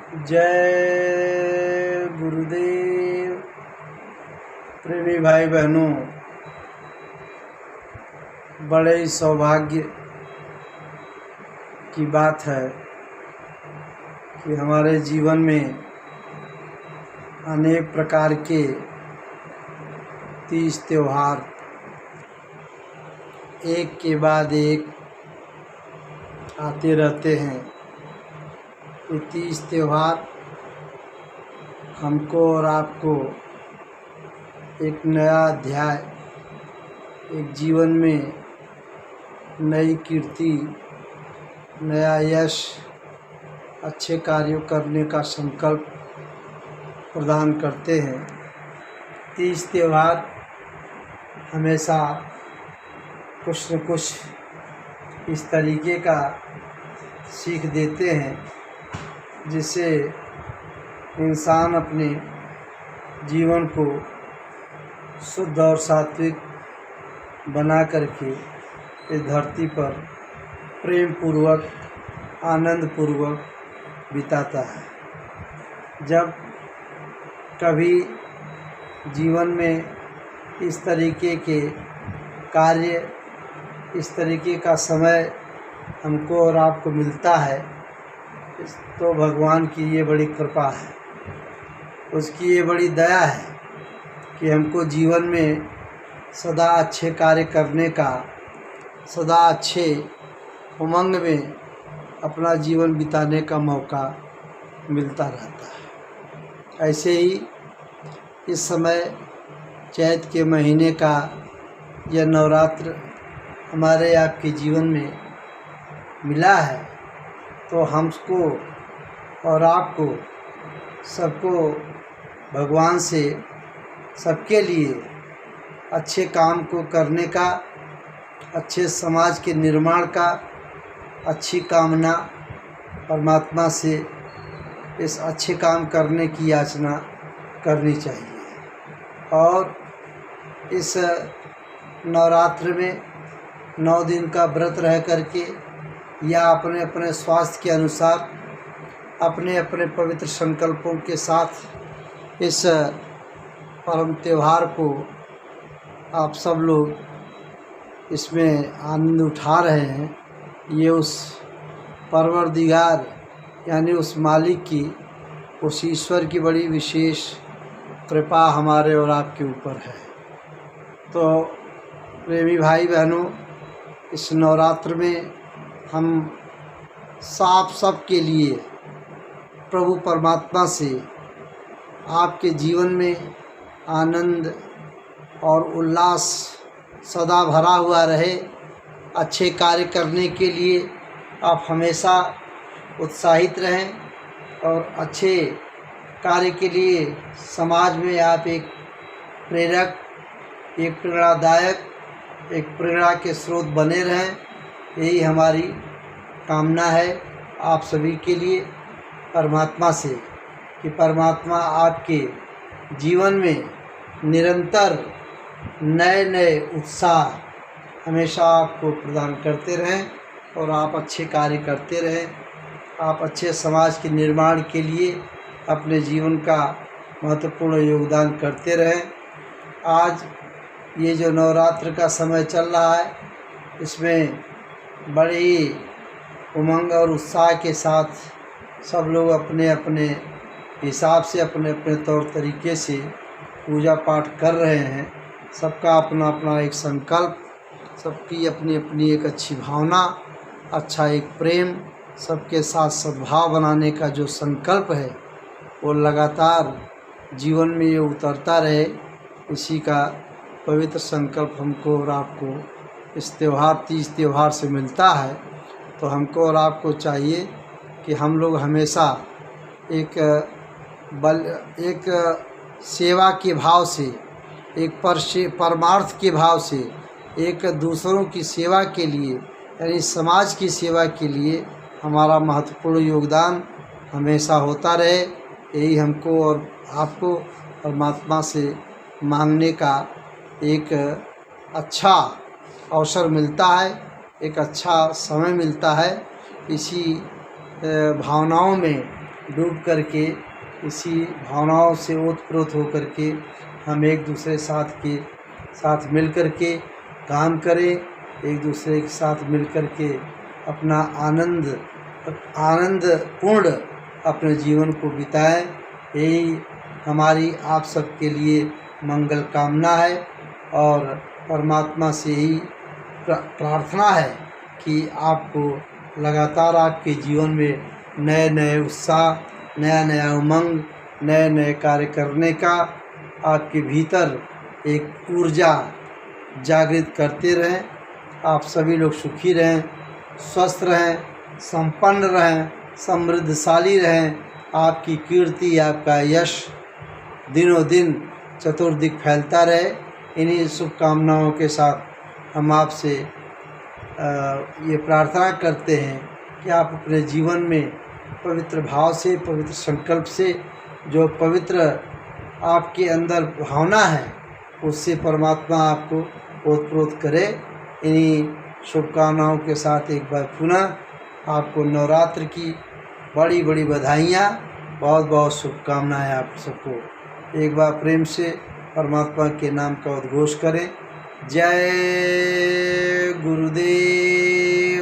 जय गुरुदेव। प्रेमी भाई बहनों, बड़े ही सौभाग्य की बात है कि हमारे जीवन में अनेक प्रकार के तीज त्योहार एक के बाद एक आते रहते हैं। ये तीज त्योहार हमको और आपको एक नया अध्याय, एक जीवन में नई कीर्ति, नया यश, अच्छे कार्यों करने का संकल्प प्रदान करते हैं। तीज त्योहार हमेशा कुछ न कुछ इस तरीके का सीख देते हैं जिससे इंसान अपने जीवन को शुद्ध और सात्विक बना करके इस धरती पर प्रेम पूर्वक, आनंद पूर्वक बिताता है। जब कभी जीवन में इस तरीके के कार्य, इस तरीके का समय हमको और आपको मिलता है तो भगवान की ये बड़ी कृपा है, उसकी ये बड़ी दया है कि हमको जीवन में सदा अच्छे कार्य करने का, सदा अच्छे उमंग में अपना जीवन बिताने का मौका मिलता रहता है। ऐसे ही इस समय चैत के महीने का यह नवरात्र हमारे आपके जीवन में मिला है तो हमको और आपको सबको भगवान से सबके लिए अच्छे काम को करने का, अच्छे समाज के निर्माण का अच्छी कामना परमात्मा से इस अच्छे काम करने की याचना करनी चाहिए। और इस नवरात्र में 9 दिन का व्रत रह करके या अपने अपने स्वास्थ्य के अनुसार, अपने अपने पवित्र संकल्पों के साथ इस परम त्यौहार को आप सब लोग इसमें आनंद उठा रहे हैं। ये उस परवरदिगार यानी उस मालिक की, उस ईश्वर की बड़ी विशेष कृपा हमारे और आपके ऊपर है। तो प्रेमी भाई बहनों, इस नवरात्र में हम सब के लिए प्रभु परमात्मा से आपके जीवन में आनंद और उल्लास सदा भरा हुआ रहे, अच्छे कार्य करने के लिए आप हमेशा उत्साहित रहें और अच्छे कार्य के लिए समाज में आप एक प्रेरक, एक प्रेरणादायक, एक प्रेरणा के स्रोत बने रहें। यही हमारी कामना है आप सभी के लिए परमात्मा से कि परमात्मा आपके जीवन में निरंतर नए नए उत्साह हमेशा आपको प्रदान करते रहें और आप अच्छे कार्य करते रहें। आप अच्छे समाज के निर्माण के लिए अपने जीवन का महत्वपूर्ण योगदान करते रहें। आज ये जो नवरात्र का समय चल रहा है, इसमें बड़े ही उमंग और उत्साह के साथ सब लोग अपने अपने हिसाब से, अपने अपने तौर तरीके से पूजा पाठ कर रहे हैं। सबका अपना अपना एक संकल्प, सबकी अपनी अपनी एक अच्छी भावना, अच्छा एक प्रेम, सबके साथ सद्भाव बनाने का जो संकल्प है वो लगातार जीवन में ये उतरता रहे। इसी का पवित्र संकल्प हमको और आपको इस त्यौहार, तीज त्यौहार से मिलता है। तो हमको और आपको चाहिए कि हम लोग हमेशा एक सेवा के भाव से, एक परमार्थ के भाव से, एक दूसरों की सेवा के लिए यानी समाज की सेवा के लिए हमारा महत्वपूर्ण योगदान हमेशा होता रहे। यही हमको और आपको परमात्मा से मांगने का एक अच्छा अवसर मिलता है, एक अच्छा समय मिलता है। इसी भावनाओं में डूब करके इसी भावनाओं से ओतप्रोत होकर के हम एक दूसरे साथ मिल कर के काम करें, एक दूसरे के साथ मिल कर के अपना आनंदपूर्ण अपने जीवन को बिताएं। यही हमारी आप सबके लिए मंगल कामना है और परमात्मा से ही प्रार्थना है कि आपको लगातार आपके जीवन में नए नए उत्साह, नया नया उमंग, नए नए कार्य करने का आपके भीतर एक ऊर्जा जागृत करते रहें। आप सभी लोग सुखी रहें, स्वस्थ रहें, संपन्न रहें, समृद्धशाली रहें। आपकी कीर्ति, आपका यश दिनों दिन चतुर्दिक फैलता रहे। इन्हीं शुभकामनाओं के साथ हम आपसे ये प्रार्थना करते हैं कि आप अपने जीवन में पवित्र भाव से, पवित्र संकल्प से, जो पवित्र आपके अंदर भावना है उससे परमात्मा आपको ओतप्रोत करे। इन्हीं शुभकामनाओं के साथ एक बार पुनः आपको नवरात्र की बड़ी बड़ी बधाइयाँ, बहुत बहुत शुभकामनाएं आप सबको। एक बार प्रेम से परमात्मा के नाम का उद्घोष करें। जय गुरुदेव।